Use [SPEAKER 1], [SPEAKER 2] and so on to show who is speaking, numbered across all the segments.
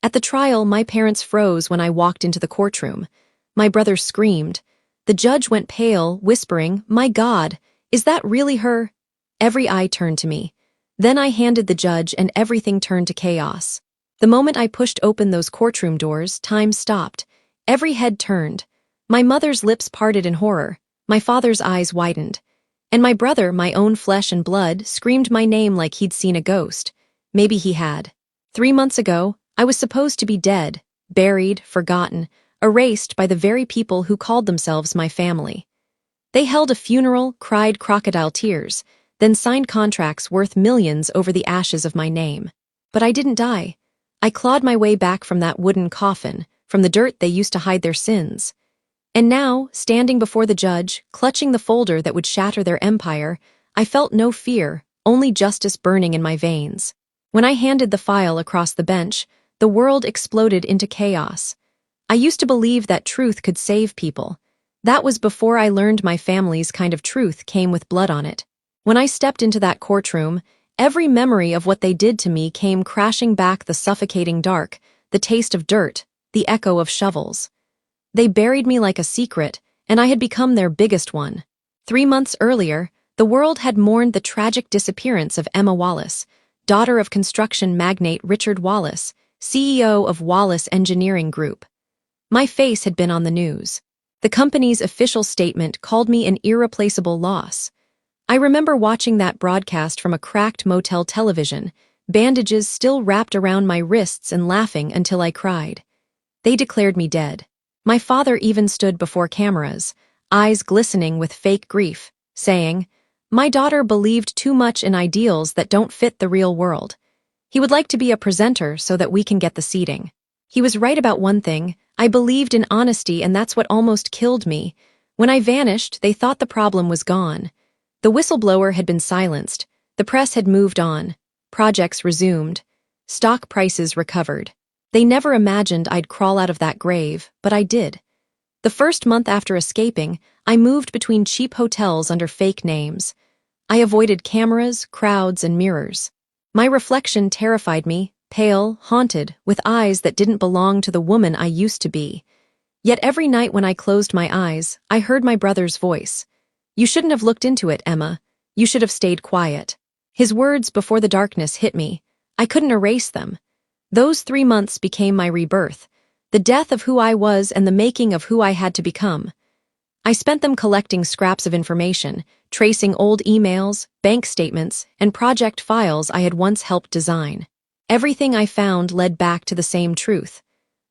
[SPEAKER 1] At the trial, my parents froze when I walked into the courtroom. My brother screamed. The judge went pale, whispering, "My God, is that really her?" Every eye turned to me. Then I handed the judge and everything turned to chaos. The moment I pushed open those courtroom doors, time stopped. Every head turned. My mother's lips parted in horror. My father's eyes widened. And my brother, my own flesh and blood, screamed my name like he'd seen a ghost. Maybe he had. 3 months ago, I was supposed to be dead, buried, forgotten, erased by the very people who called themselves my family. They held a funeral, cried crocodile tears, then signed contracts worth millions over the ashes of my name. But I didn't die. I clawed my way back from that wooden coffin, from the dirt they used to hide their sins. And now, standing before the judge, clutching the folder that would shatter their empire, I felt no fear, only justice burning in my veins. When I handed the file across the bench, the world exploded into chaos. I used to believe that truth could save people. That was before I learned my family's kind of truth came with blood on it. When I stepped into that courtroom, every memory of what they did to me came crashing back, the suffocating dark, the taste of dirt, the echo of shovels. They buried me like a secret, and I had become their biggest one. 3 months earlier, the world had mourned the tragic disappearance of Emma Wallace, daughter of construction magnate Richard Wallace, CEO of Wallace Engineering Group. My face had been on the news. The company's official statement called me an irreplaceable loss. I remember watching that broadcast from a cracked motel television, bandages still wrapped around my wrists, and laughing until I cried. They declared me dead. My father even stood before cameras, eyes glistening with fake grief, saying, "My daughter believed too much in ideals that don't fit the real world. He would like to be a presenter so that we can get the seating." He was right about one thing: I believed in honesty, and that's what almost killed me. When I vanished, they thought the problem was gone. The whistleblower had been silenced, the press had moved on, projects resumed, stock prices recovered. They never imagined I'd crawl out of that grave, but I did. The first month after escaping, I moved between cheap hotels under fake names. I avoided cameras, crowds, and mirrors. My reflection terrified me, pale, haunted, with eyes that didn't belong to the woman I used to be. Yet every night when I closed my eyes, I heard my brother's voice. "You shouldn't have looked into it, Emma. You should have stayed quiet." His words before the darkness hit me. I couldn't erase them. Those 3 months became my rebirth, the death of who I was and the making of who I had to become. I spent them collecting scraps of information, tracing old emails, bank statements, and project files I had once helped design. Everything I found led back to the same truth.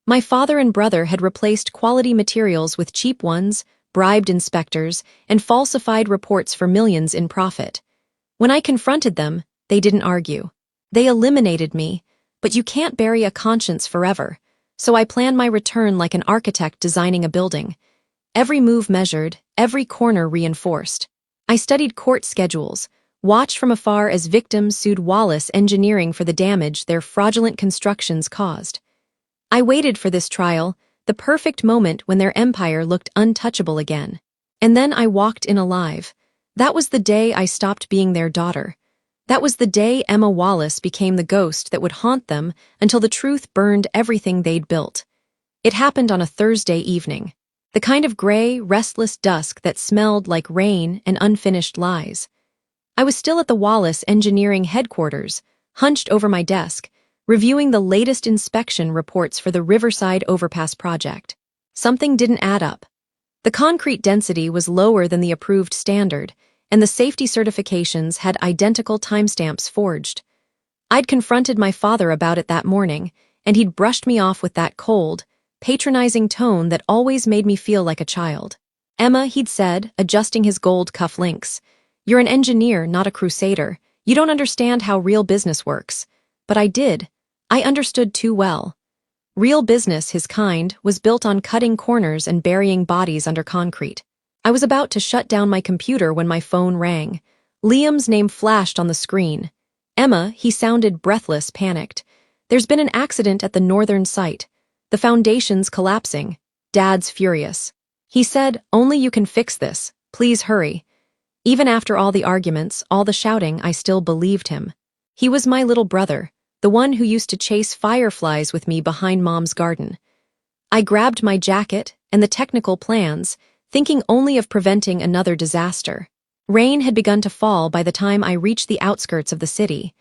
[SPEAKER 1] My father and brother had replaced quality materials with cheap ones, bribed inspectors, and falsified reports for millions in profit. When I confronted them, they didn't argue. They eliminated me. But you can't bury a conscience forever, so I planned my return like an architect designing a building. Every move measured, every corner reinforced. I studied court schedules, watched from afar as victims sued Wallace Engineering for the damage their fraudulent constructions caused. I waited for this trial, the perfect moment when their empire looked untouchable again. And then I walked in alive. That was the day I stopped being their daughter. That was the day Emma Wallace became the ghost that would haunt them until the truth burned everything they'd built. It happened on a Thursday evening. The kind of gray, restless dusk that smelled like rain and unfinished lies. I was still at the Wallace Engineering headquarters, hunched over my desk, reviewing the latest inspection reports for the Riverside Overpass project. Something didn't add up. The concrete density was lower than the approved standard, and the safety certifications had identical timestamps forged. I'd confronted my father about it that morning, and he'd brushed me off with that cold, patronizing tone that always made me feel like a child. "Emma," he'd said, adjusting his gold cuff links, "you're an engineer, not a crusader. You don't understand how real business works." But I did. I understood too well. Real business, his kind, was built on cutting corners and burying bodies under concrete. I was about to shut down my computer when my phone rang. Liam's name flashed on the screen. "Emma," he sounded breathless, panicked. "There's been an accident at the northern site. The foundation's collapsing." Dad's furious. He said, "Only you can fix this. Please hurry." Even after all the arguments, all the shouting, I still believed him. He was my little brother, the one who used to chase fireflies with me behind Mom's garden. I grabbed my jacket and the technical plans, thinking only of preventing another disaster. Rain had begun to fall by the time I reached the outskirts of the city.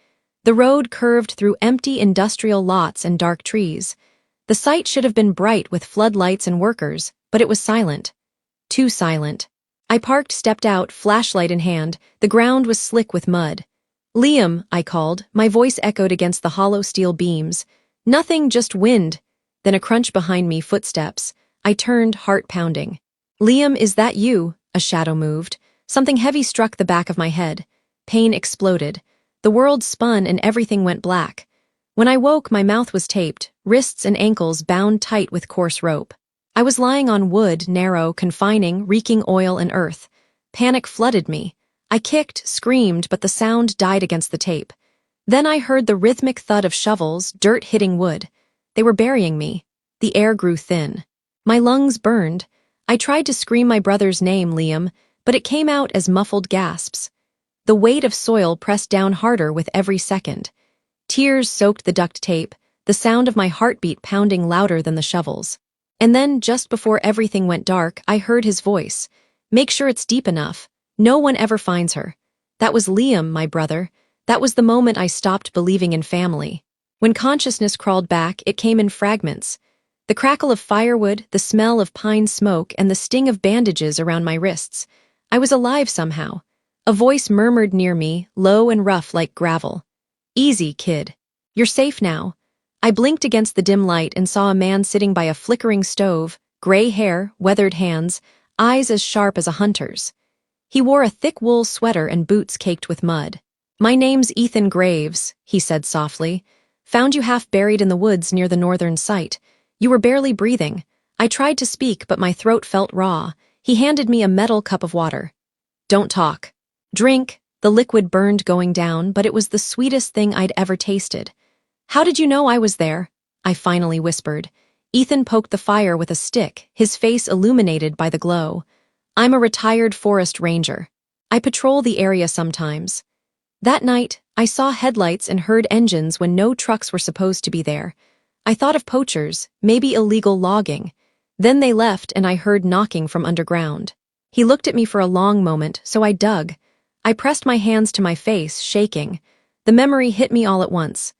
[SPEAKER 1] The road curved through empty industrial lots and dark trees. The sight should have been bright with floodlights and workers, but it was silent. Too silent. I parked, stepped out, flashlight in hand. The ground was slick with mud. "Liam," I called. My voice echoed against the hollow steel beams. "Nothing, just wind." Then a crunch behind me, footsteps. I turned, heart pounding. "Liam, is that you?" A shadow moved. Something heavy struck the back of my head. Pain exploded. The world spun and everything went black. When I woke, my mouth was taped, wrists and ankles bound tight with coarse rope. I was lying on wood, narrow, confining, reeking oil and earth. Panic flooded me. I kicked, screamed, but the sound died against the tape. Then I heard the rhythmic thud of shovels, dirt hitting wood. They were burying me. The air grew thin. My lungs burned. I tried to scream my brother's name, Liam, but it came out as muffled gasps. The weight of soil pressed down harder with every second. Tears soaked the duct tape, the sound of my heartbeat pounding louder than the shovels. And then, just before everything went dark, I heard his voice. "Make sure it's deep enough. No one ever finds her." That was Liam, my brother. That was the moment I stopped believing in family. When consciousness crawled back, it came in fragments. The crackle of firewood, the smell of pine smoke, and the sting of bandages around my wrists. I was alive somehow. A voice murmured near me, low and rough like gravel. "Easy, kid. You're safe now." I blinked against the dim light and saw a man sitting by a flickering stove, gray hair, weathered hands, eyes as sharp as a hunter's. He wore a thick wool sweater and boots caked with mud. "My name's Ethan Graves," he said softly. "Found you half buried in the woods near the northern site. You were barely breathing. I tried to speak, but my throat felt raw." He handed me a metal cup of water. "Don't talk. Drink." The liquid burned going down, but it was the sweetest thing I'd ever tasted. "How did you know I was there?" I finally whispered. Ethan poked the fire with a stick, his face illuminated by the glow. "I'm a retired forest ranger. I patrol the area sometimes." That night, I saw headlights and heard engines when no trucks were supposed to be there. I thought of poachers, maybe illegal logging. Then they left and I heard knocking from underground. He looked at me for a long moment, so I dug. I pressed my hands to my face, shaking. The memory hit me all at once.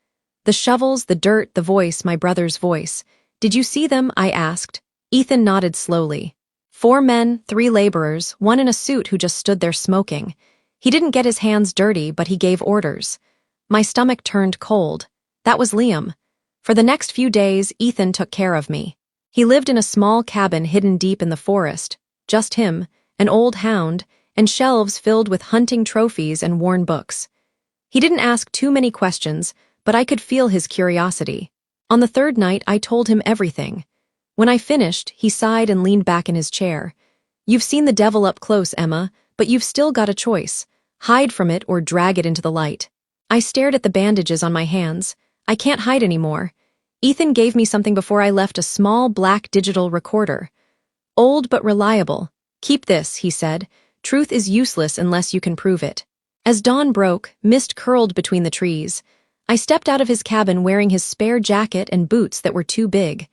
[SPEAKER 1] The shovels, the dirt, the voice, my brother's voice. "Did you see them?" I asked. Ethan nodded slowly. 4 men, 3 laborers, one in a suit who just stood there smoking. He didn't get his hands dirty, but he gave orders. My stomach turned cold. That was Liam. For the next few days, Ethan took care of me. He lived in a small cabin hidden deep in the forest. Just him, an old hound, and shelves filled with hunting trophies and worn books. He didn't ask too many questions, but I could feel his curiosity. On the 3rd night, I told him everything. When I finished, he sighed and leaned back in his chair. "You've seen the devil up close, Emma, but you've still got a choice. Hide from it or drag it into the light." I stared at the bandages on my hands. I can't hide anymore. Ethan gave me something before I left, a small black digital recorder. "Old but reliable. Keep this," he said. "Truth is useless unless you can prove it." As dawn broke, mist curled between the trees. I stepped out of his cabin wearing his spare jacket and boots that were too big.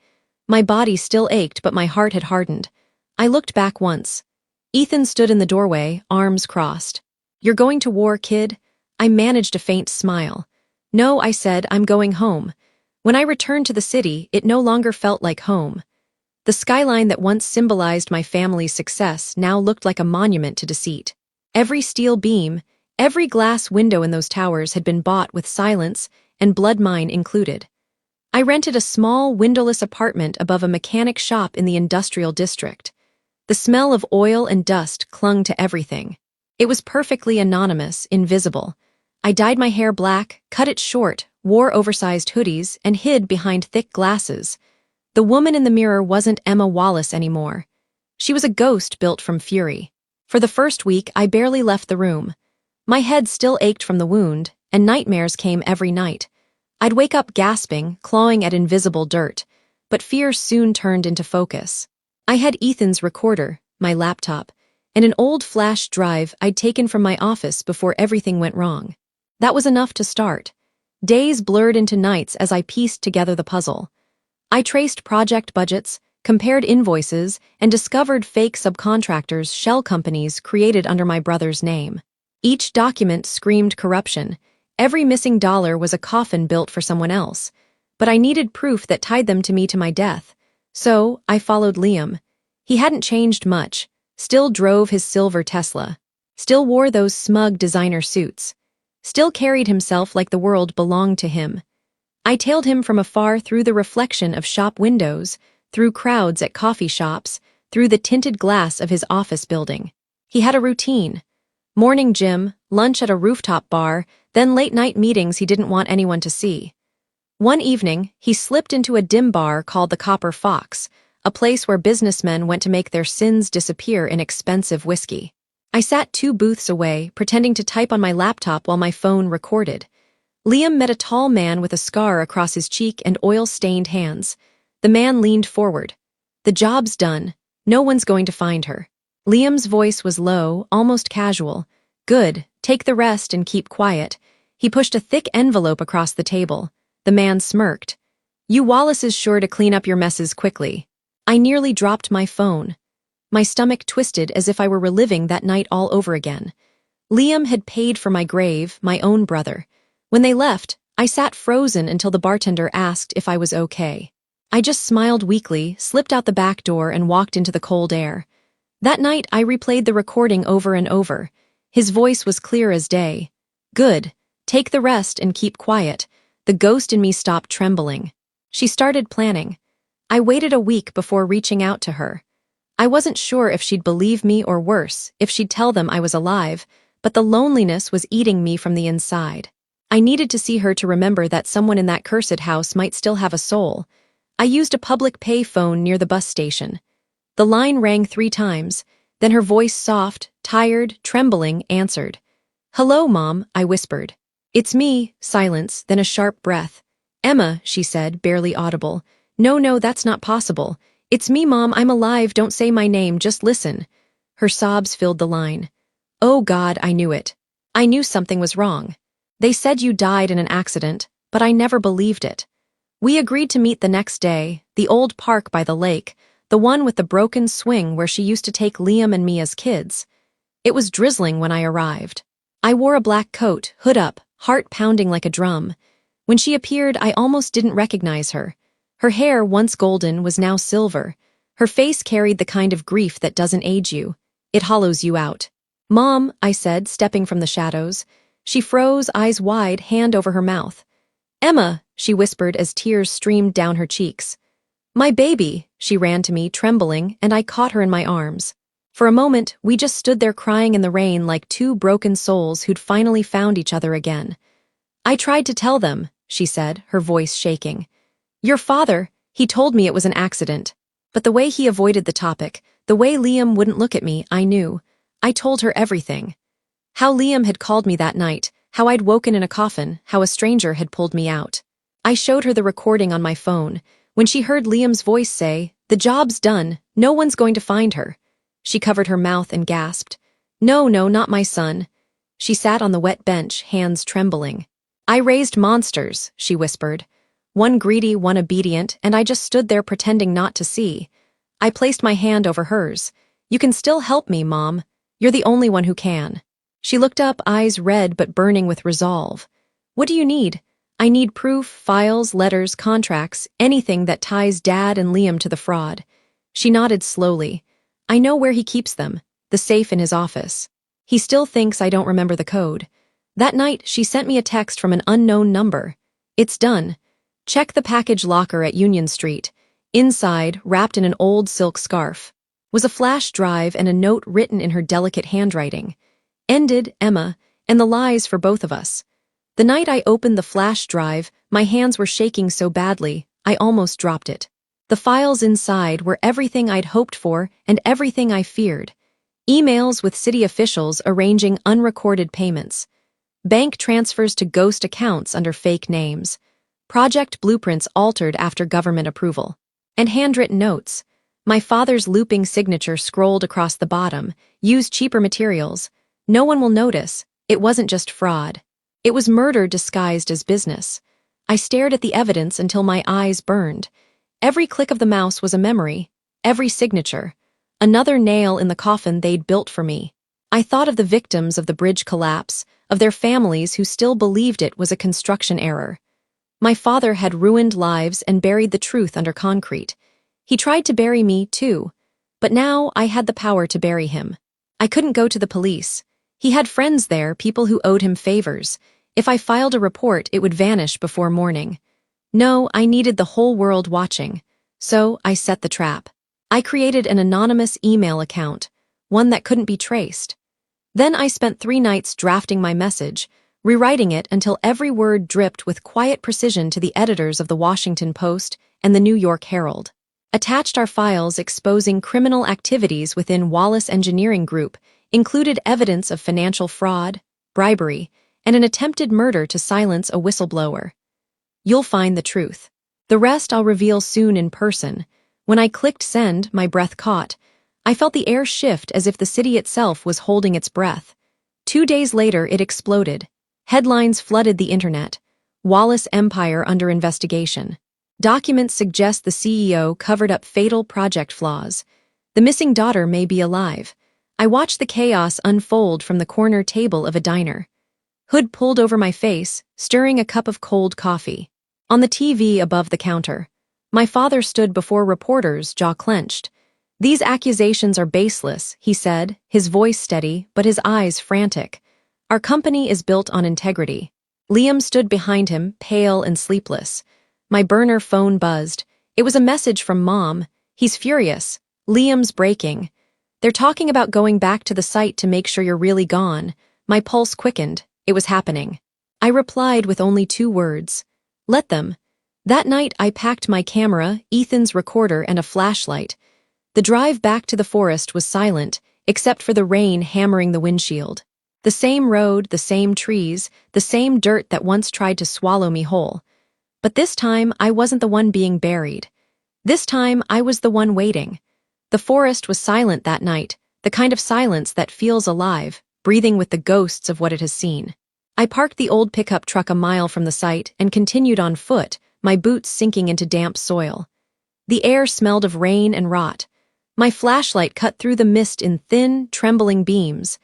[SPEAKER 1] My body still ached, but my heart had hardened. I looked back once. Ethan stood in the doorway, arms crossed. "You're going to war, kid?" I managed a faint smile. "No," I said, "I'm going home." When I returned to the city, it no longer felt like home. The skyline that once symbolized my family's success now looked like a monument to deceit. Every steel beam, every glass window in those towers had been bought with silence, and blood mine included. I rented a small, windowless apartment above a mechanic shop in the industrial district. The smell of oil and dust clung to everything. It was perfectly anonymous, invisible. I dyed my hair black, cut it short, wore oversized hoodies, and hid behind thick glasses. The woman in the mirror wasn't Emma Wallace anymore. She was a ghost built from fury. For the first week, I barely left the room. My head still ached from the wound, and nightmares came every night. I'd wake up gasping, clawing at invisible dirt, but fear soon turned into focus. I had Ethan's recorder, my laptop, and an old flash drive I'd taken from my office before everything went wrong. That was enough to start. Days blurred into nights as I pieced together the puzzle. I traced project budgets, compared invoices, and discovered fake subcontractors, shell companies created under my brother's name. Each document screamed corruption. Every missing dollar was a coffin built for someone else. But I needed proof that tied them to me to my death. So, I followed Liam. He hadn't changed much, still drove his silver Tesla, still wore those smug designer suits, still carried himself like the world belonged to him. I tailed him from afar through the reflection of shop windows, through crowds at coffee shops, through the tinted glass of his office building. He had a routine. Morning gym, lunch at a rooftop bar, then late-night meetings he didn't want anyone to see. One evening, he slipped into a dim bar called the Copper Fox, a place where businessmen went to make their sins disappear in expensive whiskey. I sat 2 booths away, pretending to type on my laptop while my phone recorded. Liam met a tall man with a scar across his cheek and oil-stained hands. The man leaned forward. "The job's done. No one's going to find her." Liam's voice was low, almost casual. "Good, take the rest and keep quiet." He pushed a thick envelope across the table. The man smirked. "You Wallace is sure to clean up your messes quickly." I nearly dropped my phone. My stomach twisted as if I were reliving that night all over again. Liam had paid for my grave, my own brother. When they left, I sat frozen until the bartender asked if I was okay. I just smiled weakly, slipped out the back door, and walked into the cold air. That night, I replayed the recording over and over. His voice was clear as day. "Good. Take the rest and keep quiet." The ghost in me stopped trembling. She started planning. I waited a week before reaching out to her. I wasn't sure if she'd believe me or worse, if she'd tell them I was alive, but the loneliness was eating me from the inside. I needed to see her to remember that someone in that cursed house might still have a soul. I used a public pay phone near the bus station. The line rang 3 times, then her voice, soft, tired, trembling, answered. "Hello, Mom," I whispered. "It's me." Silence, then a sharp breath. "Emma," she said, barely audible. No, that's not possible. "It's me, Mom, I'm alive, don't say my name, just listen." Her sobs filled the line. Oh God, I knew it. I knew something was wrong. "They said you died in an accident, but I never believed it." We agreed to meet the next day, the old park by the lake, the one with the broken swing where she used to take Liam and me as kids. It was drizzling when I arrived. I wore a black coat, hood up, heart pounding like a drum. When she appeared, I almost didn't recognize her. Her hair, once golden, was now silver. Her face carried the kind of grief that doesn't age you. It hollows you out. "Mom," I said, stepping from the shadows. She froze, eyes wide, hand over her mouth. "Emma," she whispered as tears streamed down her cheeks. "My baby," she ran to me, trembling, and I caught her in my arms. For a moment, we just stood there crying in the rain like 2 broken souls who'd finally found each other again. "I tried to tell them," she said, her voice shaking. "Your father, he told me it was an accident." But the way he avoided the topic, the way Liam wouldn't look at me, I knew. I told her everything. How Liam had called me that night, how I'd woken in a coffin, how a stranger had pulled me out. I showed her the recording on my phone. When she heard Liam's voice say, "The job's done, no one's going to find her," she covered her mouth and gasped. No, not my son." She sat on the wet bench, hands trembling. "I raised monsters," she whispered. One greedy, one obedient, and I just stood there pretending not to see. I placed my hand over hers. "You can still help me, Mom. You're the only one who can." She looked up, eyes red but burning with resolve. "What do you need?" "I need proof, files, letters, contracts, anything that ties Dad and Liam to the fraud." She nodded slowly. "I know where he keeps them, the safe in his office. He still thinks I don't remember the code." That night, she sent me a text from an unknown number. "It's done. Check the package locker at Union Street." Inside, wrapped in an old silk scarf, was a flash drive and a note written in her delicate handwriting. "Ended, Emma, and the lies for both of us." The night I opened the flash drive, my hands were shaking so badly, I almost dropped it. The files inside were everything I'd hoped for and everything I feared. Emails with city officials arranging unrecorded payments. Bank transfers to ghost accounts under fake names. Project blueprints altered after government approval. And handwritten notes. My father's looping signature scrolled across the bottom. "Use cheaper materials. No one will notice. It wasn't just fraud." It was murder disguised as business. I stared at the evidence until my eyes burned. Every click of the mouse was a memory, every signature, another nail in the coffin they'd built for me. I thought of the victims of the bridge collapse, of their families who still believed it was a construction error. My father had ruined lives and buried the truth under concrete. He tried to bury me, too, but now I had the power to bury him. I couldn't go to the police. He had friends there, people who owed him favors. If I filed a report, it would vanish before morning. No, I needed the whole world watching. So I set the trap. I created an anonymous email account, one that couldn't be traced. Then I spent 3 nights drafting my message, rewriting it until every word dripped with quiet precision to the editors of the Washington Post and the New York Herald. Attached are files exposing criminal activities within Wallace Engineering Group, included evidence of financial fraud, bribery, and an attempted murder to silence a whistleblower. You'll find the truth. The rest I'll reveal soon in person. When I clicked send, my breath caught. I felt the air shift as if the city itself was holding its breath. 2 days later, it exploded. Headlines flooded the internet. Wallace Empire under investigation. Documents suggest the CEO covered up fatal project flaws. The missing daughter may be alive. I watched the chaos unfold from the corner table of a diner. Hood pulled over my face, stirring a cup of cold coffee. On the TV above the counter, my father stood before reporters, jaw clenched. "These accusations are baseless," he said, his voice steady, but his eyes frantic. "Our company is built on integrity." Liam stood behind him, pale and sleepless. My burner phone buzzed. It was a message from Mom. "He's furious. Liam's breaking. They're talking about going back to the site to make sure you're really gone." My pulse quickened. It was happening. I replied with only 2 words. "Let them." That night I packed my camera, Ethan's recorder, and a flashlight. The drive back to the forest was silent, except for the rain hammering the windshield. The same road, the same trees, the same dirt that once tried to swallow me whole. But this time, I wasn't the one being buried. This time, I was the one waiting. The forest was silent that night, the kind of silence that feels alive, breathing with the ghosts of what it has seen. I parked the old pickup truck a mile from the site and continued on foot, my boots sinking into damp soil. The air smelled of rain and rot. My flashlight cut through the mist in thin, trembling beams.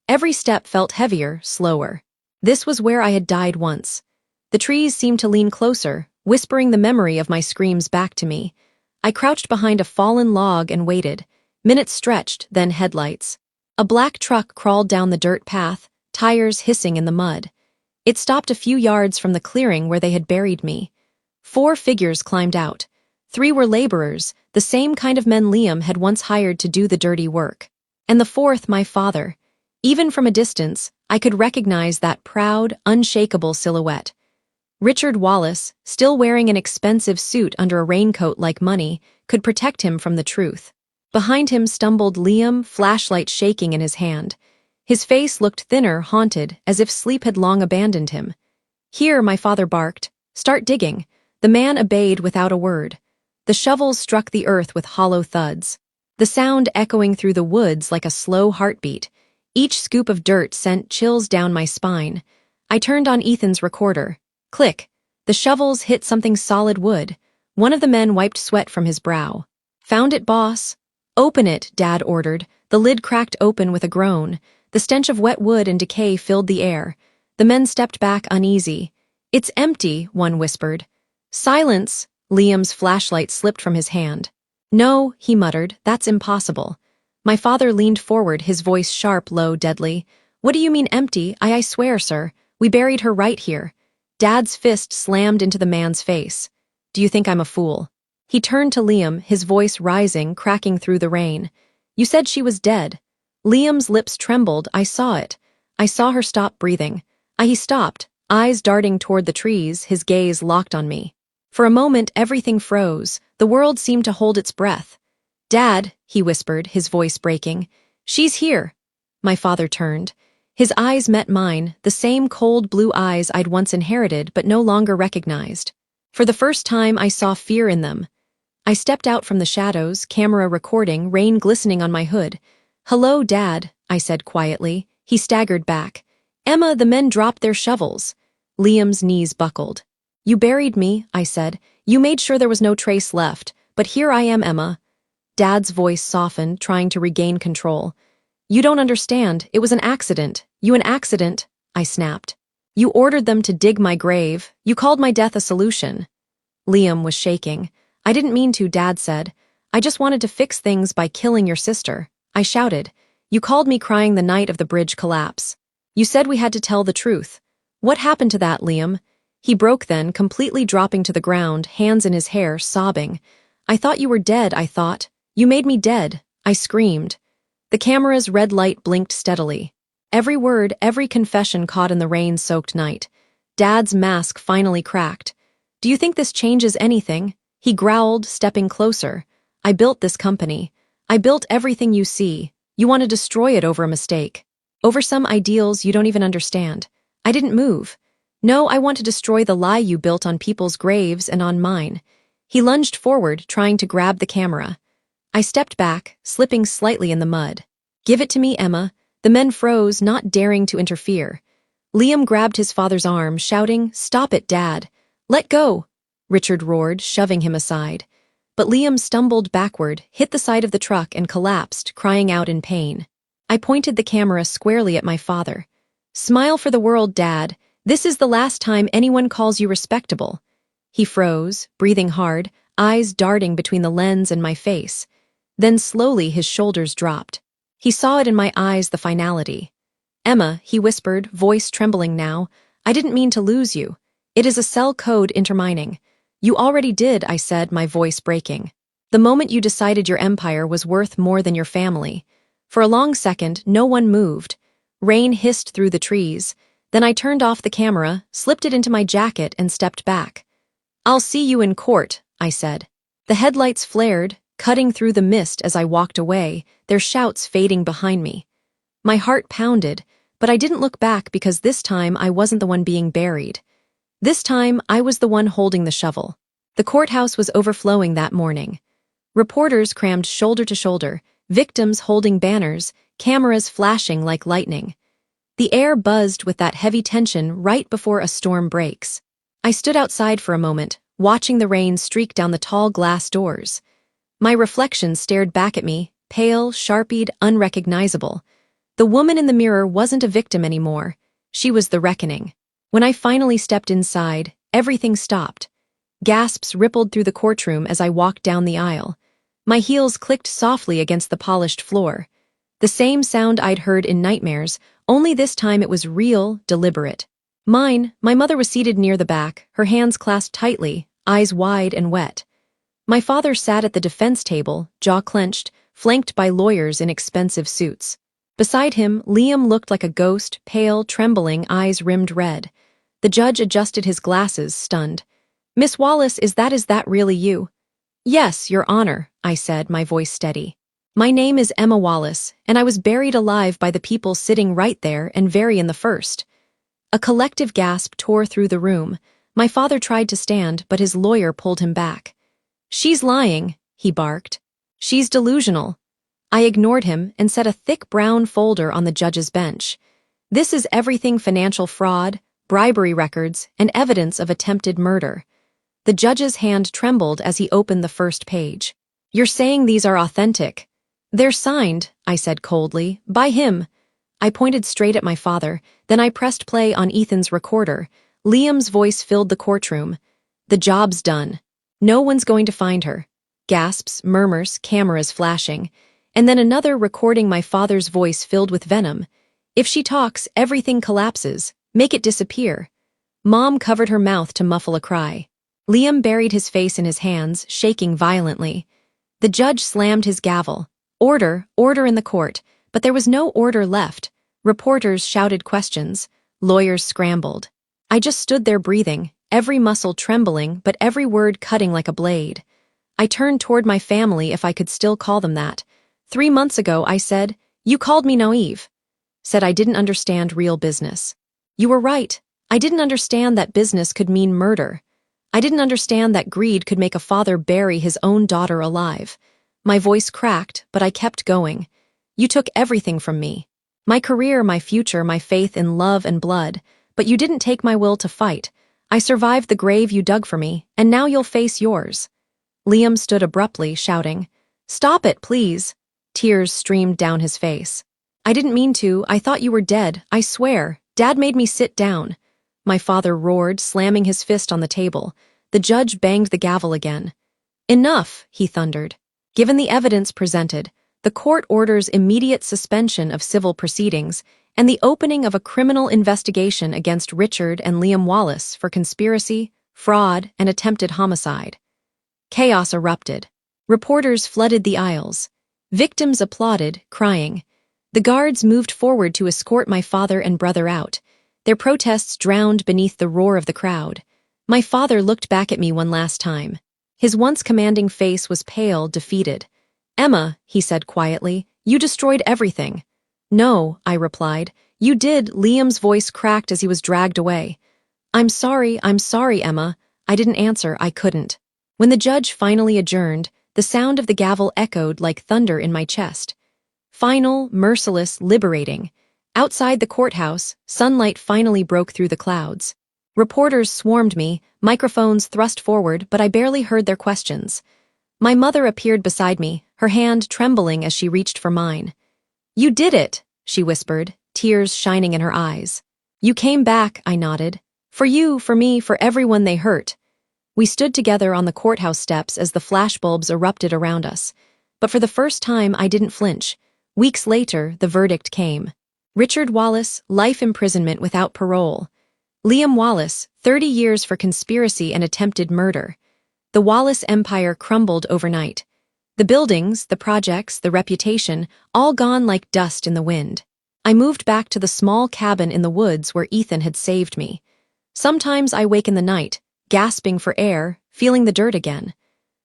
[SPEAKER 1] Every step felt heavier, slower. This was where I had died once. The trees seemed to lean closer, whispering the memory of my screams back to me. I crouched behind a fallen log and waited. Minutes stretched, then headlights. A black truck crawled down the dirt path, tires hissing in the mud. It stopped a few yards from the clearing where they had buried me. 4 figures climbed out. 3 were laborers, the same kind of men Liam had once hired to do the dirty work. And the 4th, my father. Even from a distance, I could recognize that proud, unshakable silhouette. Richard Wallace, still wearing an expensive suit under a raincoat like money, could protect him from the truth. Behind him stumbled Liam, flashlight shaking in his hand. His face looked thinner, haunted, as if sleep had long abandoned him. "Here," my father barked. "Start digging." The man obeyed without a word. The shovels struck the earth with hollow thuds, the sound echoing through the woods like a slow heartbeat. Each scoop of dirt sent chills down my spine. I turned on Ethan's recorder. Click. The shovels hit something solid wood. One of the men wiped sweat from his brow. "Found it, boss." "Open it," Dad ordered. The lid cracked open with a groan. The stench of wet wood and decay filled the air. The men stepped back uneasy. "It's empty," one whispered. "Silence." Liam's flashlight slipped from his hand. "No," he muttered, "that's impossible." My father leaned forward, his voice sharp, low, deadly. "What do you mean empty? I swear, sir. We buried her right here." Dad's fist slammed into the man's face. "Do you think I'm a fool?" He turned to Liam, his voice rising, cracking through the rain. "You said she was dead." Liam's lips trembled. I saw it. I saw her stop breathing. He stopped, eyes darting toward the trees, his gaze locked on me. For a moment, everything froze. The world seemed to hold its breath. "Dad," he whispered, his voice breaking. "She's here." My father turned. His eyes met mine, the same cold blue eyes I'd once inherited but no longer recognized. For the first time, I saw fear in them. I stepped out from the shadows, camera recording, rain glistening on my hood. "Hello, Dad," I said quietly. He staggered back. Emma, the men dropped their shovels. Liam's knees buckled. You buried me, I said. You made sure there was no trace left, but here I am, Emma. Dad's voice softened, trying to regain control. You don't understand. It was an accident. You an accident, I snapped. You ordered them to dig my grave. You called my death a solution. Liam was shaking. I didn't mean to, Dad said. I just wanted to fix things by killing your sister. I shouted. You called me crying the night of the bridge collapse. You said we had to tell the truth. What happened to that, Liam? He broke then, completely dropping to the ground, hands in his hair, sobbing. I thought you were dead, I thought. You made me dead, I screamed. The camera's red light blinked steadily. Every word, every confession caught in the rain-soaked night. Dad's mask finally cracked. Do you think this changes anything? He growled, stepping closer. I built this company. I built everything you see. You want to destroy it over a mistake. Over some ideals you don't even understand. I didn't move. No, I want to destroy the lie you built on people's graves and on mine. He lunged forward, trying to grab the camera. I stepped back, slipping slightly in the mud. Give it to me, Emma. The men froze, not daring to interfere. Liam grabbed his father's arm, shouting, Stop it, Dad. Let go, Richard roared, shoving him aside. But Liam stumbled backward, hit the side of the truck and collapsed, crying out in pain. I pointed the camera squarely at my father. Smile for the world, Dad. This is the last time anyone calls you respectable. He froze, breathing hard, eyes darting between the lens and my face. Then slowly his shoulders dropped. He saw it in my eyes, the finality. Emma, he whispered, voice trembling now, I didn't mean to lose you. It is a cell code intermining. You already did, I said, my voice breaking. The moment you decided your empire was worth more than your family. For a long second, no one moved. Rain hissed through the trees. Then I turned off the camera, slipped it into my jacket, and stepped back. I'll see you in court, I said. The headlights flared, cutting through the mist as I walked away, their shouts fading behind me. My heart pounded, but I didn't look back because this time I wasn't the one being buried. This time I was the one holding the shovel. The courthouse was overflowing that morning. Reporters crammed shoulder to shoulder, victims holding banners, cameras flashing like lightning. The air buzzed with that heavy tension right before a storm breaks. I stood outside for a moment, watching the rain streak down the tall glass doors. My reflection stared back at me, pale, sharpied, unrecognizable. The woman in the mirror wasn't a victim anymore. She was the reckoning. When I finally stepped inside, everything stopped. Gasps rippled through the courtroom as I walked down the aisle. My heels clicked softly against the polished floor. The same sound I'd heard in nightmares, only this time it was real, deliberate. My mother was seated near the back, her hands clasped tightly, eyes wide and wet. My father sat at the defense table, jaw clenched, flanked by lawyers in expensive suits. Beside him, Liam looked like a ghost, pale, trembling, eyes rimmed red. The judge adjusted his glasses, stunned. Miss Wallace, is that really you? Yes, Your Honor, I said, my voice steady. My name is Emma Wallace, and I was buried alive by the people sitting right there and very in the first. A collective gasp tore through the room. My father tried to stand, but his lawyer pulled him back. She's lying, he barked. She's delusional. I ignored him and set a thick brown folder on the judge's bench. This is everything: financial fraud, bribery records, and evidence of attempted murder. The judge's hand trembled as he opened the first page. You're saying these are authentic? They're signed, I said coldly, by him. I pointed straight at my father, then I pressed play on Ethan's recorder. Liam's voice filled the courtroom. The job's done. No one's going to find her. Gasps, murmurs, cameras flashing. And then another recording, my father's voice filled with venom. If she talks, everything collapses. Make it disappear. Mom covered her mouth to muffle a cry. Liam buried his face in his hands, shaking violently. The judge slammed his gavel. Order, order in the court, but there was no order left. Reporters shouted questions. Lawyers scrambled. I just stood there breathing, every muscle trembling, but every word cutting like a blade. I turned toward my family, if I could still call them that. 3 months ago, I said, you called me naive. Said I didn't understand real business. You were right. I didn't understand that business could mean murder. I didn't understand that greed could make a father bury his own daughter alive. My voice cracked, but I kept going. You took everything from me. My career, my future, my faith in love and blood, but you didn't take my will to fight. I survived the grave you dug for me, and now you'll face yours." Liam stood abruptly, shouting, "Stop it, please!" Tears streamed down his face. "I didn't mean to. I thought you were dead. I swear. Dad made me sit down." My father roared, slamming his fist on the table. The judge banged the gavel again. "Enough," he thundered. "Given the evidence presented, the court orders immediate suspension of civil proceedings and the opening of a criminal investigation against Richard and Liam Wallace for conspiracy, fraud, and attempted homicide." Chaos erupted. Reporters flooded the aisles. Victims applauded, crying. The guards moved forward to escort my father and brother out. Their protests drowned beneath the roar of the crowd. My father looked back at me one last time. His once commanding face was pale, defeated. "Emma," he said quietly, "you destroyed everything." "No," I replied. "You did." Liam's voice cracked as he was dragged away. I'm sorry, Emma." I didn't answer, I couldn't. When the judge finally adjourned, the sound of the gavel echoed like thunder in my chest. Final, merciless, liberating. Outside the courthouse, sunlight finally broke through the clouds. Reporters swarmed me, microphones thrust forward, but I barely heard their questions. My mother appeared beside me, her hand trembling as she reached for mine. "You did it," she whispered, tears shining in her eyes. "You came back," I nodded. "For you, for me, for everyone they hurt." We stood together on the courthouse steps as the flashbulbs erupted around us. But for the first time, I didn't flinch. Weeks later, the verdict came. Richard Wallace, life imprisonment without parole. Liam Wallace, 30 years for conspiracy and attempted murder. The Wallace empire crumbled overnight. The buildings, the projects, the reputation, all gone like dust in the wind. I moved back to the small cabin in the woods where Ethan had saved me. Sometimes I wake in the night, gasping for air, feeling the dirt again.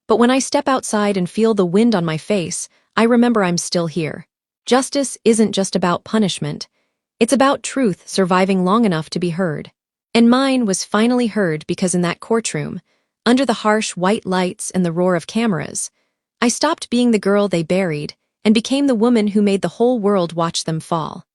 [SPEAKER 1] But when I step outside and feel the wind on my face, I remember I'm still here. Justice isn't just about punishment. It's about truth surviving long enough to be heard. And mine was finally heard because in that courtroom, under the harsh white lights and the roar of cameras, I stopped being the girl they buried and became the woman who made the whole world watch them fall.